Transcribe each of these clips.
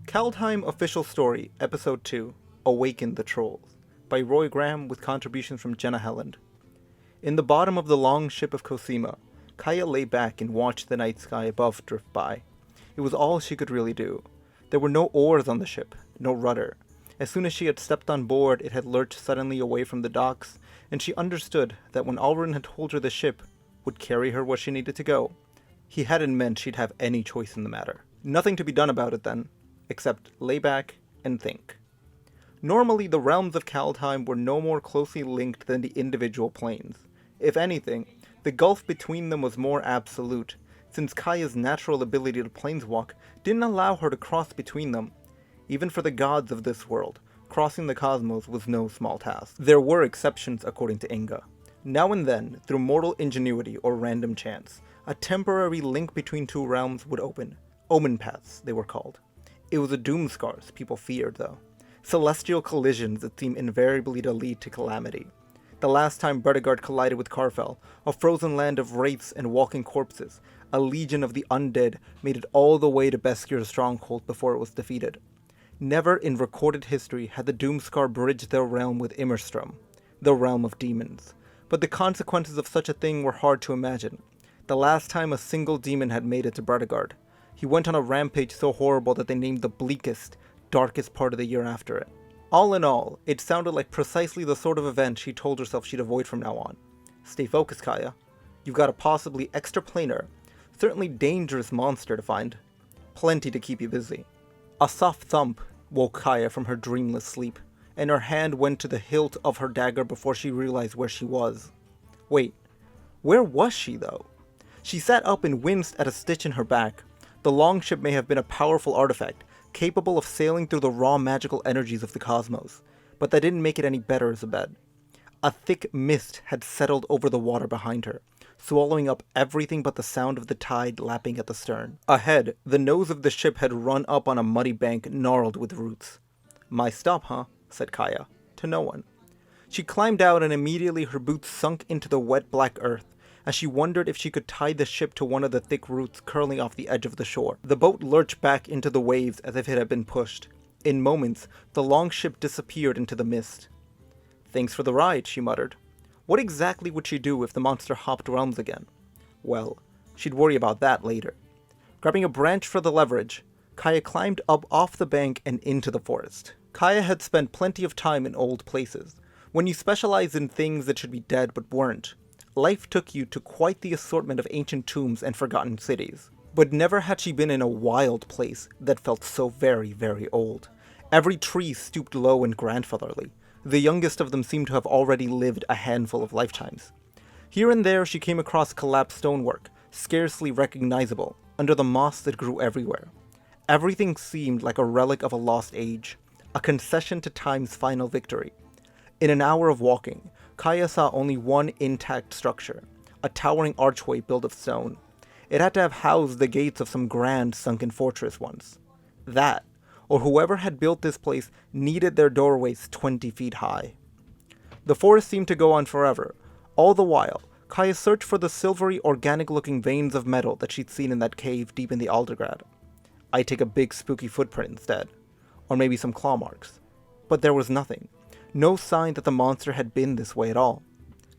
Kaldheim Official Story, Episode 2, Awaken the Trolls, by Roy Graham with contributions from Jenna Helland. In the bottom of the long ship of Cosima, Kaya lay back and watched the night sky above drift by. It was all she could really do. There were no oars on the ship, no rudder. As soon as she had stepped on board, it had lurched suddenly away from the docks, and she understood that when Alrin had told her the ship would carry her where she needed to go, he hadn't meant she'd have any choice in the matter. Nothing to be done about it then, except lay back and think. Normally, the realms of Kaldheim were no more closely linked than the individual planes. If anything, the gulf between them was more absolute, since Kaya's natural ability to planeswalk didn't allow her to cross between them. Even for the gods of this world, crossing the cosmos was no small task. There were exceptions according to Inga. Now and then, through mortal ingenuity or random chance, a temporary link between two realms would open. Omen paths, they were called. It was a doomscars people feared, though. Celestial collisions that seem invariably to lead to calamity. The last time Berdegard collided with Karfell, a frozen land of wraiths and walking corpses, a legion of the undead made it all the way to Beskir's stronghold before it was defeated. Never in recorded history had the Doomscar bridged their realm with Immerstrom, the realm of demons. But the consequences of such a thing were hard to imagine. The last time a single demon had made it to Berdegard, he went on a rampage so horrible that they named the bleakest, darkest part of the year after it. All in all, it sounded like precisely the sort of event she told herself she'd avoid from now on. Stay focused, Kaya. You've got a possibly extraplanar, certainly dangerous monster to find. Plenty to keep you busy. A soft thump woke Kaya from her dreamless sleep, and her hand went to the hilt of her dagger before she realized where she was. Wait, where was she though? She sat up and winced at a stitch in her back. The longship may have been a powerful artifact, capable of sailing through the raw magical energies of the cosmos, but that didn't make it any better as a bed. A thick mist had settled over the water behind her, swallowing up everything but the sound of the tide lapping at the stern. Ahead, the nose of the ship had run up on a muddy bank gnarled with roots. "My stop, huh?" said Kaya, to no one. She climbed out and immediately her boots sunk into the wet black earth, as she wondered if she could tie the ship to one of the thick roots curling off the edge of the shore. The boat lurched back into the waves as if it had been pushed. In moments, the longship disappeared into the mist. "Thanks for the ride," she muttered. What exactly would she do if the monster hopped realms again? Well, she'd worry about that later. Grabbing a branch for the leverage, Kaya climbed up off the bank and into the forest. Kaya had spent plenty of time in old places. When you specialize in things that should be dead but weren't, life took you to quite the assortment of ancient tombs and forgotten cities. But never had she been in a wild place that felt so very, very old. Every tree stooped low and grandfatherly. The youngest of them seemed to have already lived a handful of lifetimes. Here and there she came across collapsed stonework, scarcely recognizable, under the moss that grew everywhere. Everything seemed like a relic of a lost age, a concession to time's final victory. In an hour of walking, Kaya saw only one intact structure, a towering archway built of stone. It had to have housed the gates of some grand sunken fortress once. That, or whoever had built this place, needed their doorways 20 feet high. The forest seemed to go on forever. All the while, Kaya searched for the silvery, organic-looking veins of metal that she'd seen in that cave deep in the Aldergrad. I'd take a big spooky footprint instead, or maybe some claw marks. But there was nothing. No sign that the monster had been this way at all.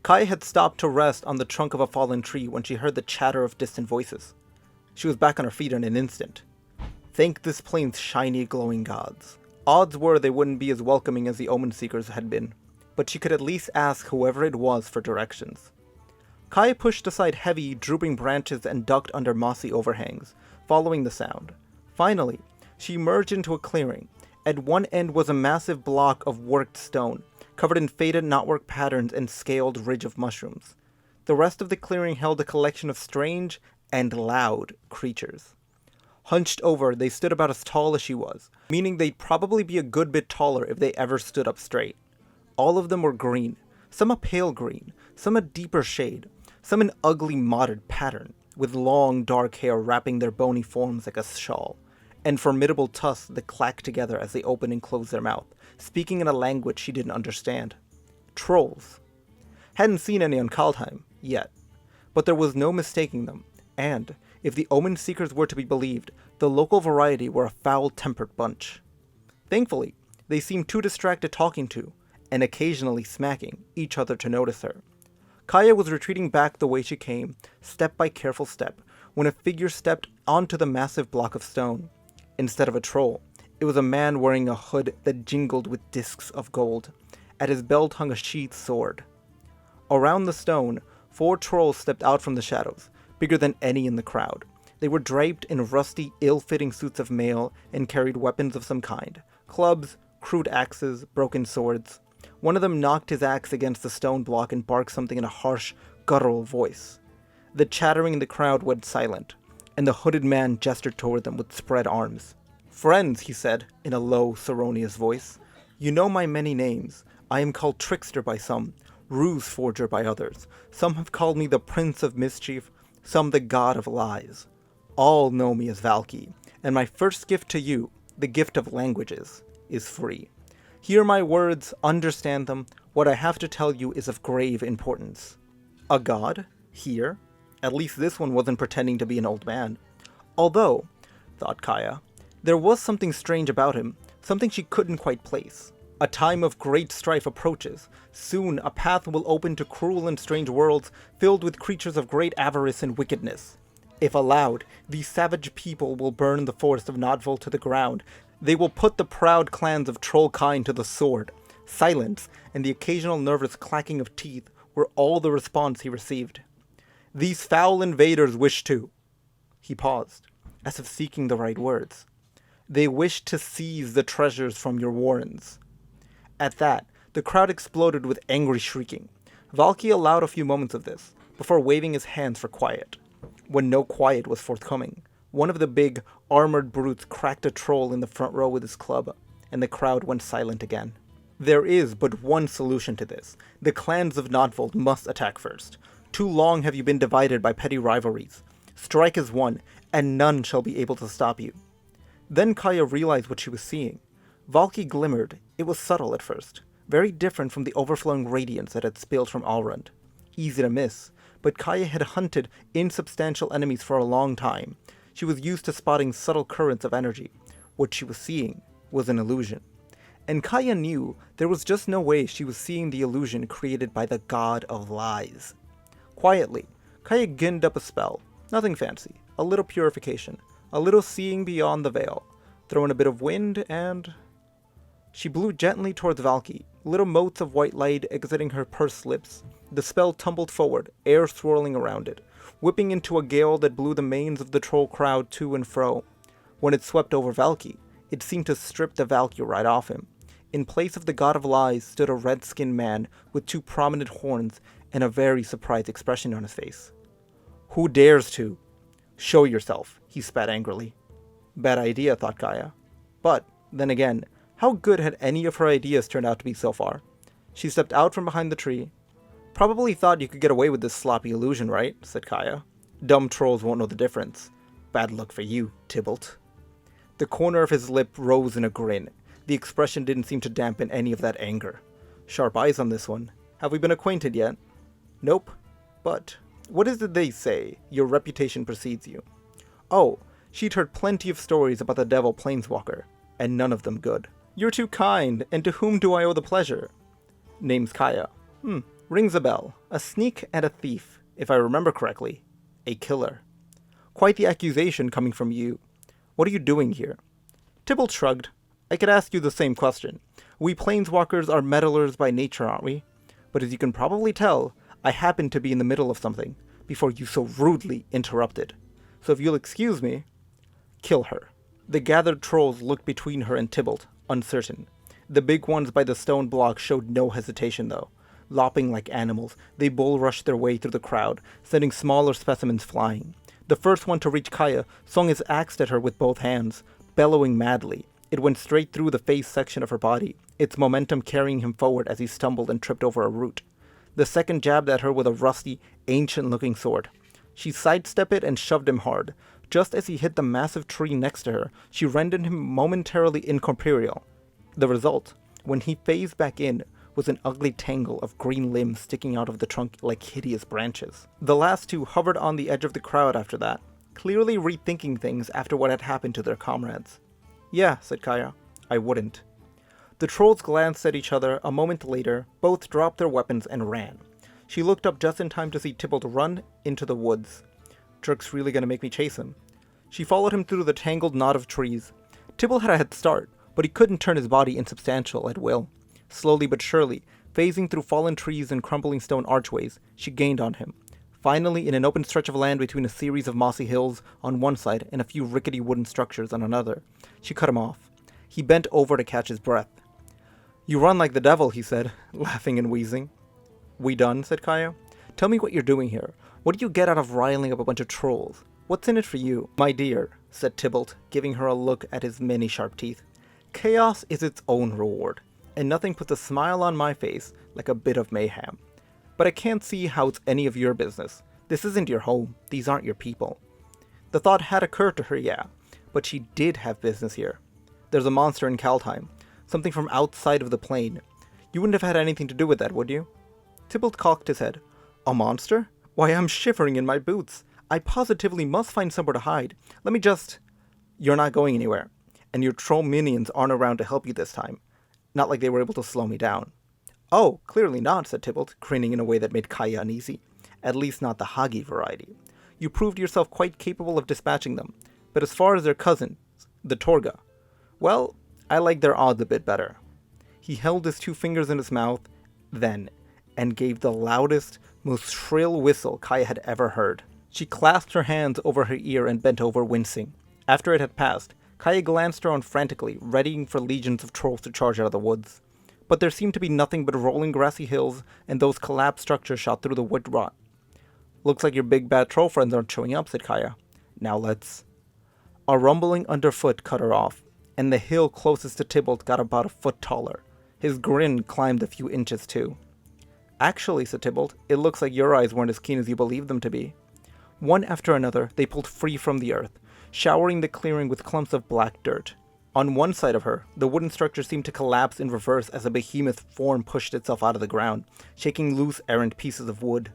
Kaya had stopped to rest on the trunk of a fallen tree when she heard the chatter of distant voices. She was back on her feet in an instant. Thank this plane's shiny, glowing gods. Odds were they wouldn't be as welcoming as the Omen Seekers had been, but she could at least ask whoever it was for directions. Kaya pushed aside heavy, drooping branches and ducked under mossy overhangs, following the sound. Finally, she emerged into a clearing. At one end was a massive block of worked stone, covered in faded knotwork patterns and scaled ridge of mushrooms. The rest of the clearing held a collection of strange and loud creatures. Hunched over, they stood about as tall as she was, meaning they'd probably be a good bit taller if they ever stood up straight. All of them were green, some a pale green, some a deeper shade, some an ugly mottled pattern, with long dark hair wrapping their bony forms like a shawl, and formidable tusks that clacked together as they opened and closed their mouth, speaking in a language she didn't understand. Trolls. Hadn't seen any on Kaldheim, yet. But there was no mistaking them, and, if the Omen Seekers were to be believed, The local variety were a foul-tempered bunch. Thankfully, they seemed too distracted talking to, and occasionally smacking, each other to notice her. Kaya was retreating back the way she came, step by careful step, when a figure stepped onto the massive block of stone. Instead of a troll, it was a man wearing a hood that jingled with discs of gold. At his belt hung a sheathed sword. Around the stone, 4 trolls stepped out from the shadows, bigger than any in the crowd. They were draped in rusty, ill-fitting suits of mail and carried weapons of some kind. Clubs, crude axes, broken swords. One of them knocked his axe against the stone block and barked something in a harsh, guttural voice. The chattering in the crowd went silent, and the hooded man gestured toward them with spread arms. "Friends," he said, in a low, ceremonious voice, "you know my many names. I am called Trickster by some, Ruse Forger by others. Some have called me the Prince of Mischief, some the God of Lies. All know me as Valky, and my first gift to you, the gift of languages, is free. Hear my words, understand them. What I have to tell you is of grave importance." A god? Here? At least this one wasn't pretending to be an old man. Although, thought Kaya, there was something strange about him, something she couldn't quite place. A time of great strife approaches. Soon a path will open to cruel and strange worlds filled with creatures of great avarice and wickedness. If allowed, these savage people will burn the forest of Nodville to the ground. They will put the proud clans of Trollkind to the sword. Silence and the occasional nervous clacking of teeth were all the response he received. These foul invaders wish to... He paused, as if seeking the right words. They wish to seize the treasures from your warrens. At that, the crowd exploded with angry shrieking. Valky allowed a few moments of this, before waving his hands for quiet. When no quiet was forthcoming, one of the big, armored brutes cracked a troll in the front row with his club, and the crowd went silent again. There is but one solution to this. The clans of Nodvold must attack first. Too long have you been divided by petty rivalries. Strike as one, and none shall be able to stop you. Then Kaya realized what she was seeing. Valky glimmered. It was subtle at first, very different from the overflowing radiance that had spilled from Alrund. Easy to miss, but Kaya had hunted insubstantial enemies for a long time. She was used to spotting subtle currents of energy. What she was seeing was an illusion. And Kaya knew there was just no way she was seeing the illusion created by the God of Lies. Quietly, Kaya ginned up a spell. Nothing fancy. A little purification. A little seeing beyond the veil. Throw in a bit of wind and... She blew gently towards Valky, little motes of white light exiting her pursed lips. The spell tumbled forward, air swirling around it, whipping into a gale that blew the manes of the troll crowd to and fro. When it swept over Valky, it seemed to strip the Valky right off him. In place of the God of Lies stood a red-skinned man with 2 prominent horns and a very surprised expression on his face. "Who dares to?" "Show yourself," he spat angrily. Bad idea, thought Kaya. But, then again, how good had any of her ideas turned out to be so far? She stepped out from behind the tree. "Probably thought you could get away with this sloppy illusion, right?" said Kaya. "Dumb trolls won't know the difference. Bad luck for you, Tybalt." The corner of his lip rose in a grin. The expression didn't seem to dampen any of that anger. "Sharp eyes on this one. Have we been acquainted yet?" "Nope. But, what is it they say? Your reputation precedes you." Oh, she'd heard plenty of stories about the devil planeswalker, and none of them good. "You're too kind, and to whom do I owe the pleasure?" "Name's Kaya." Rings a bell. A sneak and a thief, if I remember correctly. A killer. Quite the accusation coming from you. What are you doing here?" Tybalt shrugged. "I could ask you the same question. We planeswalkers are meddlers by nature, aren't we? But as you can probably tell, I happen to be in the middle of something, before you so rudely interrupted. So if you'll excuse me..." "Kill her." The gathered trolls looked between her and Tybalt, uncertain. The big ones by the stone block showed no hesitation, though. Lopping like animals, they bull-rushed their way through the crowd, sending smaller specimens flying. The first one to reach Kaya swung his axe at her with both hands, bellowing madly. It went straight through the face section of her body, its momentum carrying him forward as he stumbled and tripped over a root. The second jabbed at her with a rusty, ancient-looking sword. She sidestepped it and shoved him hard. Just as he hit the massive tree next to her, she rendered him momentarily incorporeal. The result, when he phased back in, was an ugly tangle of green limbs sticking out of the trunk like hideous branches. The last 2 hovered on the edge of the crowd after that, clearly rethinking things after what had happened to their comrades. "Yeah," said Kaya. "I wouldn't." The trolls glanced at each other. A moment later, both dropped their weapons and ran. She looked up just in time to see Tybalt run into the woods. Jerk's really gonna make me chase him. She followed him through the tangled knot of trees. Tybalt had a head start, but he couldn't turn his body insubstantial at will. Slowly but surely, phasing through fallen trees and crumbling stone archways, she gained on him. Finally, in an open stretch of land between a series of mossy hills on one side and a few rickety wooden structures on another, she cut him off. He bent over to catch his breath. "You run like the devil," he said, laughing and wheezing. "We done?" said Kaya. "Tell me what you're doing here. What do you get out of riling up a bunch of trolls? What's in it for you?" "My dear," said Tybalt, giving her a look at his many sharp teeth, "chaos is its own reward, and nothing puts a smile on my face like a bit of mayhem. But I can't see how it's any of your business. This isn't your home. These aren't your people." The thought had occurred to her, yeah, but she did have business here. There's a monster in Kaldheim, something from outside of the plane. You wouldn't have had anything to do with that, would you? Tybalt cocked his head. "A monster? Why, I'm shivering in my boots. I positively must find somewhere to hide. Let me just..." "You're not going anywhere, and your troll minions aren't around to help you this time. Not like they were able to slow me down." "Oh, clearly not," said Tybalt, grinning in a way that made Kaya uneasy. "At least not the Hagi variety. You proved yourself quite capable of dispatching them, but as far as their cousins, the Torga, well, I like their odds a bit better." He held his two fingers in his mouth, then, and gave the loudest, most shrill whistle Kaya had ever heard. She clasped her hands over her ear and bent over, wincing. After it had passed, Kaya glanced around frantically, readying for legions of trolls to charge out of the woods. But there seemed to be nothing but rolling grassy hills, and those collapsed structures shot through the wood rot. "Looks like your big bad troll friends aren't showing up," said Kaya. "Now let's..." A rumbling underfoot cut her off, and the hill closest to Tybalt got about a foot taller. His grin climbed a few inches too. "Actually," said Tybalt, "it looks like your eyes weren't as keen as you believed them to be." One after another, they pulled free from the earth, showering the clearing with clumps of black dirt. On one side of her, the wooden structure seemed to collapse in reverse as a behemoth form pushed itself out of the ground, shaking loose errant pieces of wood.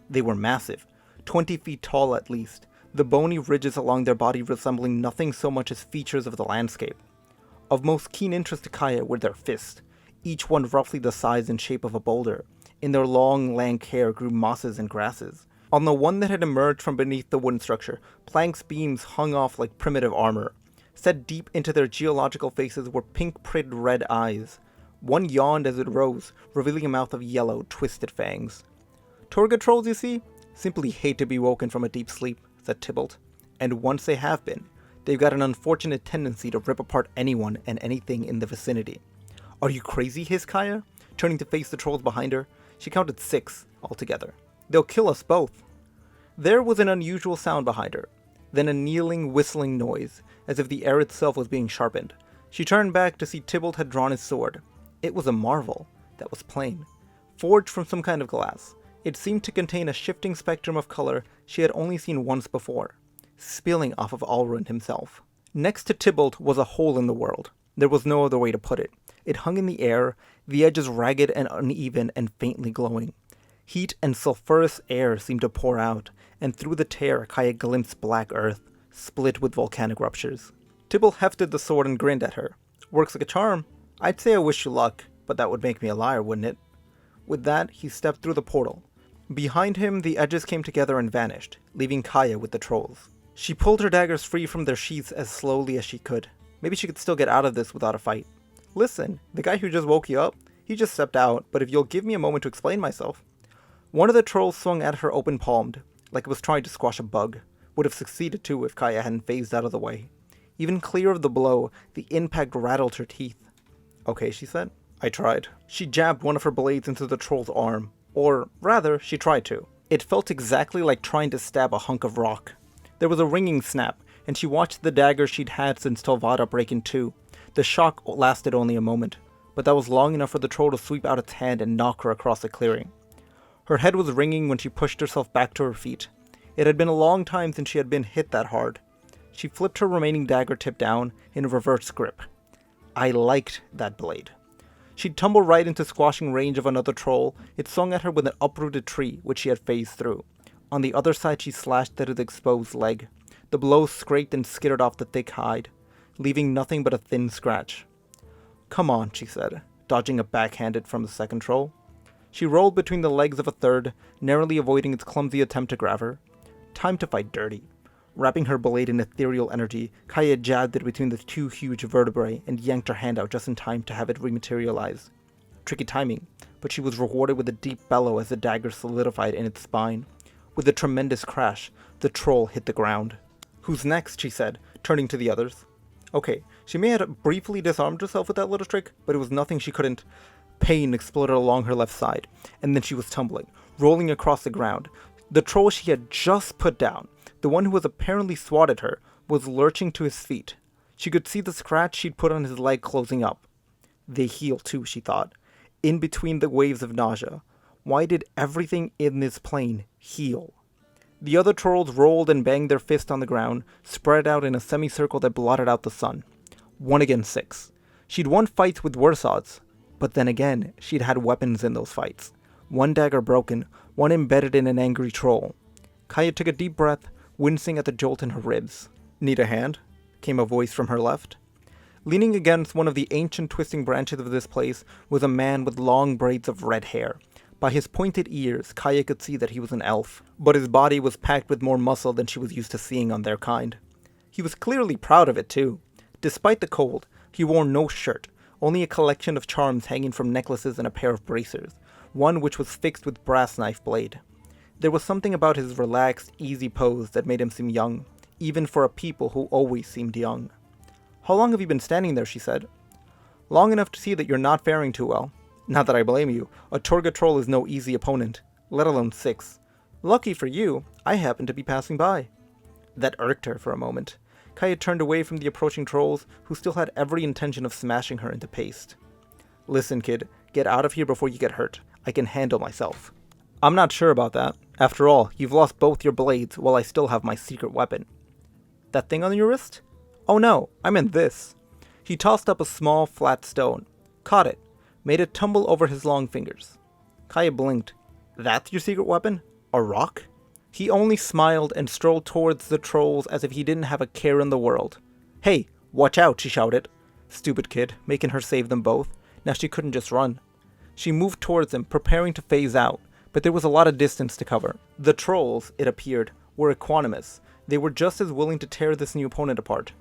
They were massive, 20 feet tall at least, the bony ridges along their body resembling nothing so much as features of the landscape. Of most keen interest to Kaya were their fists, each one roughly the size and shape of a boulder. In their long, lank hair grew mosses and grasses. On the one that had emerged from beneath the wooden structure, planks' beams hung off like primitive armor. Set deep into their geological faces were pink-pricked red eyes. One yawned as it rose, revealing a mouth of yellow, twisted fangs. "Torga trolls, you see, simply hate to be woken from a deep sleep," said Tybalt. "And once they have been, they've got an unfortunate tendency to rip apart anyone and anything in the vicinity." "Are you crazy?" hissed Kaya, turning to face the trolls behind her. She counted 6 altogether. "They'll kill us both." There was an unusual sound behind her, then a kneeling, whistling noise, as if the air itself was being sharpened. She turned back to see Tybalt had drawn his sword. It was a marvel, that was plain. Forged from some kind of glass, it seemed to contain a shifting spectrum of color she had only seen once before, spilling off of Alrund himself. Next to Tybalt was a hole in the world. There was no other way to put it. It hung in the air, the edges ragged and uneven and faintly glowing. Heat and sulphurous air seemed to pour out, and through the tear Kaya glimpsed black earth, split with volcanic ruptures. Tybalt hefted the sword and grinned at her. "Works like a charm. I'd say I wish you luck, but that would make me a liar, wouldn't it?" With that, he stepped through the portal. Behind him, the edges came together and vanished, leaving Kaya with the trolls. She pulled her daggers free from their sheaths as slowly as she could. Maybe she could still get out of this without a fight. "Listen, the guy who just woke you up, he just stepped out, but if you'll give me a moment to explain myself." One of the trolls swung at her open-palmed, like it was trying to squash a bug. Would have succeeded too if Kaya hadn't phased out of the way. Even clear of the blow, the impact rattled her teeth. "Okay," she said. "I tried." She jabbed one of her blades into the troll's arm. Or, rather, she tried to. It felt exactly like trying to stab a hunk of rock. There was a ringing snap, and she watched the dagger she'd had since Telvada break in two. The shock lasted only a moment, but that was long enough for the troll to sweep out its hand and knock her across the clearing. Her head was ringing when she pushed herself back to her feet. It had been a long time since she had been hit that hard. She flipped her remaining dagger tip down in a reverse grip. I liked that blade. She'd tumbled right into squashing range of another troll. It swung at her with an uprooted tree, which she had phased through. On the other side, she slashed at his exposed leg. The blow scraped and skittered off the thick hide, leaving nothing but a thin scratch. "Come on," she said, dodging a backhanded from the second troll. She rolled between the legs of a third, narrowly avoiding its clumsy attempt to grab her. Time to fight dirty. Wrapping her blade in ethereal energy, Kaya jabbed it between the two huge vertebrae and yanked her hand out just in time to have it rematerialize. Tricky timing, but she was rewarded with a deep bellow as the dagger solidified in its spine. With a tremendous crash, the troll hit the ground. "Who's next?" she said, turning to the others. Okay, she may have briefly disarmed herself with that little trick, but it was nothing she couldn't. Pain exploded along her left side, and then she was tumbling, rolling across the ground. The troll she had just put down, the one who was apparently swatted her, was lurching to his feet. She could see the scratch she'd put on his leg closing up. They heal too, she thought, in between the waves of nausea. Why did everything in this plane heal? The other trolls rolled and banged their fists on the ground, spread out in a semicircle that blotted out the sun. 1 against 6. She'd won fights with worse odds, but then again, she'd had weapons in those fights. One dagger broken, one embedded in an angry troll. Kaya took a deep breath, wincing at the jolt in her ribs. "Need a hand?" came a voice from her left. Leaning against one of the ancient twisting branches of this place was a man with long braids of red hair. By his pointed ears, Kaya could see that he was an elf, but his body was packed with more muscle than she was used to seeing on their kind. He was clearly proud of it too. Despite the cold, he wore no shirt, only a collection of charms hanging from necklaces and a pair of bracers, one which was fixed with brass knife blade. There was something about his relaxed, easy pose that made him seem young, even for a people who always seemed young. "How long have you been standing there?" she said. "Long enough to see that you're not faring too well. Not that I blame you. A Torga troll is no easy opponent, let alone 6. Lucky for you, I happened to be passing by." That irked her for a moment. Kaya turned away from the approaching trolls, who still had every intention of smashing her into paste. "Listen, kid, get out of here before you get hurt. I can handle myself." "I'm not sure about that. After all, you've lost both your blades while I still have my secret weapon." "That thing on your wrist?" "Oh no, I meant this." He tossed up a small, flat stone, caught it, made it tumble over his long fingers. Kaya blinked. "That's your secret weapon? A rock?" He only smiled and strolled towards the trolls as if he didn't have a care in the world. "Hey, watch out," she shouted. Stupid kid, making her save them both. Now she couldn't just run. She moved towards him, preparing to phase out, but there was a lot of distance to cover. The trolls, it appeared, were equanimous. They were just as willing to tear this new opponent apart.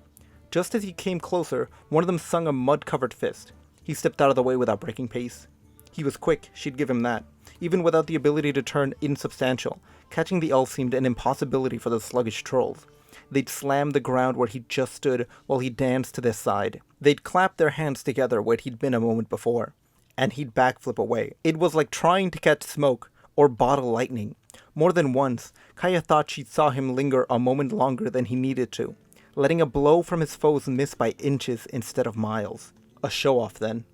Just as he came closer, one of them sung a mud-covered fist. He stepped out of the way without breaking pace. He was quick, she'd give him that. Even without the ability to turn insubstantial, catching the elf seemed an impossibility for the sluggish trolls. They'd slam the ground where he just stood while he danced to their side. They'd clap their hands together where he'd been a moment before, and he'd backflip away. It was like trying to catch smoke or bottle lightning. More than once, Kaya thought she saw him linger a moment longer than he needed to, letting a blow from his foes miss by inches instead of miles. A show-off then.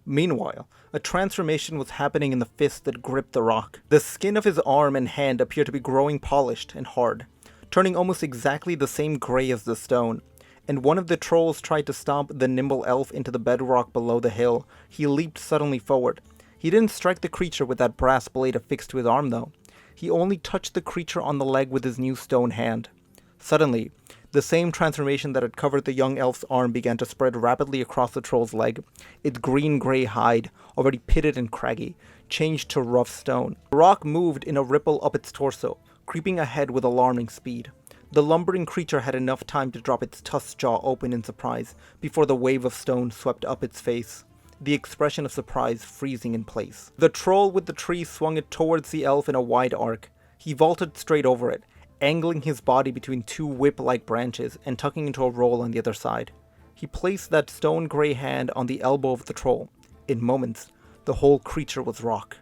Meanwhile, a transformation was happening in the fist that gripped the rock. The skin of his arm and hand appeared to be growing polished and hard, turning almost exactly the same gray as the stone. And one of the trolls tried to stomp the nimble elf into the bedrock below the hill. He leaped suddenly forward. He didn't strike the creature with that brass blade affixed to his arm though. He only touched the creature on the leg with his new stone hand. Suddenly, the same transformation that had covered the young elf's arm began to spread rapidly across the troll's leg. Its green-gray hide, already pitted and craggy, changed to rough stone. The rock moved in a ripple up its torso, creeping ahead with alarming speed. The lumbering creature had enough time to drop its tusked jaw open in surprise before the wave of stone swept up its face, the expression of surprise freezing in place. The troll with the tree swung it towards the elf in a wide arc. He vaulted straight over it, angling his body between two whip-like branches and tucking into a roll on the other side. He placed that stone-gray hand on the elbow of the troll. In moments, the whole creature was rock.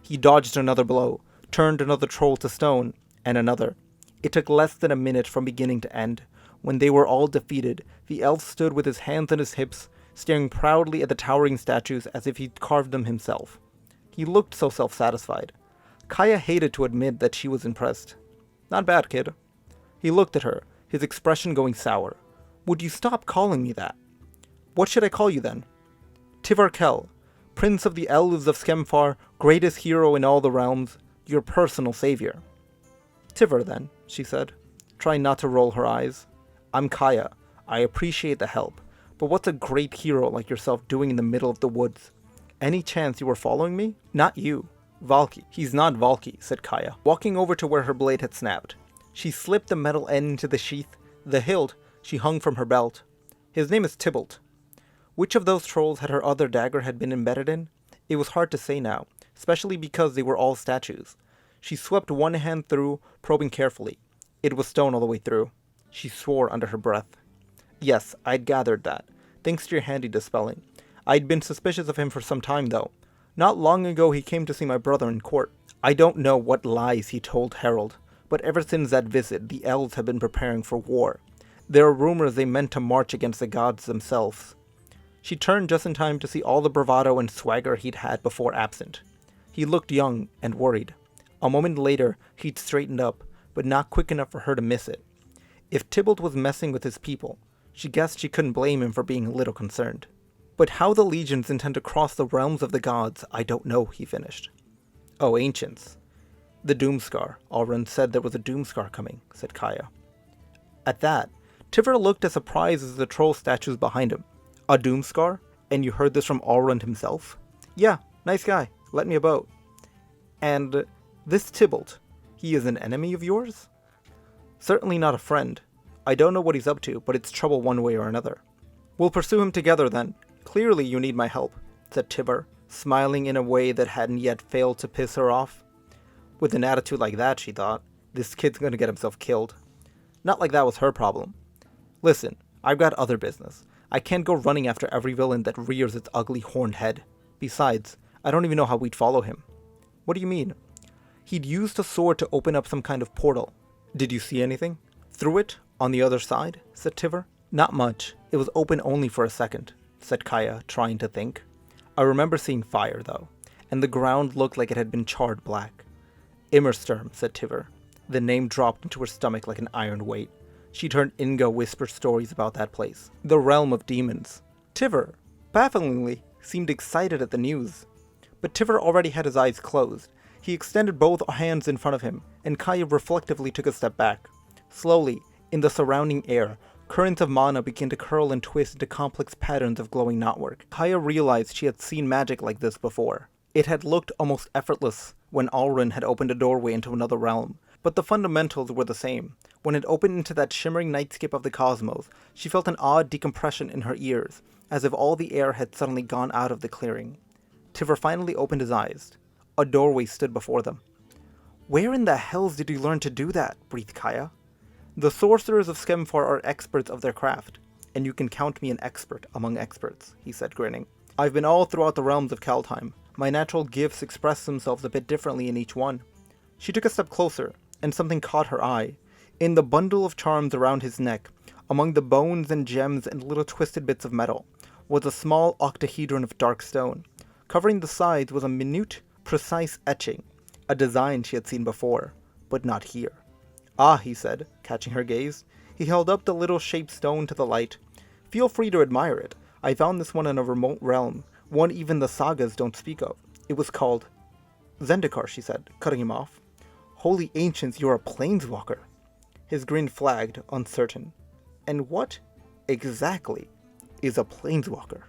He dodged another blow, turned another troll to stone, and another. It took less than a minute from beginning to end. When they were all defeated, the elf stood with his hands on his hips, staring proudly at the towering statues as if he'd carved them himself. He looked so self-satisfied. Kaya hated to admit that she was impressed. "Not bad, kid." He looked at her, his expression going sour. "Would you stop calling me that?" "What should I call you then?" "Tivarkel, Prince of the Elves of Skemfar, greatest hero in all the realms, your personal savior." "Tivar, then," she said. trying not to roll her eyes. I'm Kaya. I appreciate the help, but what's a great hero like yourself doing in the middle of the woods? Any chance you were following me? Not you. Valky. He's not Valky, said Kaya, walking over to where her blade had snapped. She slipped the metal end into the sheath, the hilt she hung from her belt. His name is Tybalt. Which of those trolls had her other dagger had been embedded in? It was hard to say now, especially because they were all statues. She swept one hand through, probing carefully. It was stone all the way through. She swore under her breath. Yes, I'd gathered that, thanks to your handy dispelling. I'd been suspicious of him for some time, though. Not long ago he came to see my brother in court. I don't know what lies he told Harold, but ever since that visit, the elves have been preparing for war. There are rumors they meant to march against the gods themselves. She turned just in time to see all the bravado and swagger he'd had before absent. He looked young and worried. A moment later, he'd straightened up, but not quick enough for her to miss it. If Tybalt was messing with his people, she guessed she couldn't blame him for being a little concerned. But how the legions intend to cross the realms of the gods, I don't know, he finished. Oh, ancients. The Doomscar. Alrund said there was a Doomscar coming, said Kaya. At that, Tivra looked as surprised as the troll statues behind him. A Doomscar? And you heard this from Alrund himself? Yeah, nice guy. Let me about. And this Tybalt, he is an enemy of yours? Certainly not a friend. I don't know what he's up to, but it's trouble one way or another. We'll pursue him together then. Clearly you need my help, said Tibber, smiling in a way that hadn't yet failed to piss her off. With an attitude like that, she thought, this kid's gonna get himself killed. Not like that was her problem. Listen, I've got other business. I can't go running after every villain that rears its ugly horned head. Besides, I don't even know how we'd follow him. What do you mean? He'd used a sword to open up some kind of portal. Did you see anything? Through it? On the other side? Said Tiver. Not much. It was open only for a second, said Kaya, trying to think. I remember seeing fire, though, and the ground looked like it had been charred black. Immersturm, said Tiver. The name dropped into her stomach like an iron weight. She'd heard Inga whisper stories about that place. The realm of demons. Tiver, bafflingly, seemed excited at the news. But Tiver already had his eyes closed. He extended both hands in front of him, and Kaya reflectively took a step back. Slowly, in the surrounding air, currents of mana began to curl and twist into complex patterns of glowing knotwork. Kaya realized she had seen magic like this before. It had looked almost effortless when Alrund had opened a doorway into another realm, but the fundamentals were the same. When it opened into that shimmering nightscape of the cosmos, she felt an odd decompression in her ears, as if all the air had suddenly gone out of the clearing. Tiver finally opened his eyes. A doorway stood before them. Where in the hells did you learn to do that? Breathed Kaya. The sorcerers of Skemfar are experts of their craft, and you can count me an expert among experts, he said, grinning. I've been all throughout the realms of Kaldheim. My natural gifts express themselves a bit differently in each one. She took a step closer, and something caught her eye. In the bundle of charms around his neck, among the bones and gems and little twisted bits of metal, was a small octahedron of dark stone. Covering the sides was a minute, precise etching, a design she had seen before, but not here. Ah, he said, catching her gaze. He held up the little shaped stone to the light. Feel free to admire it. I found this one in a remote realm, one even the sagas don't speak of. It was called Zendikar, she said, cutting him off. Holy ancients, you're a planeswalker. His grin flagged, uncertain. And what exactly is a planeswalker?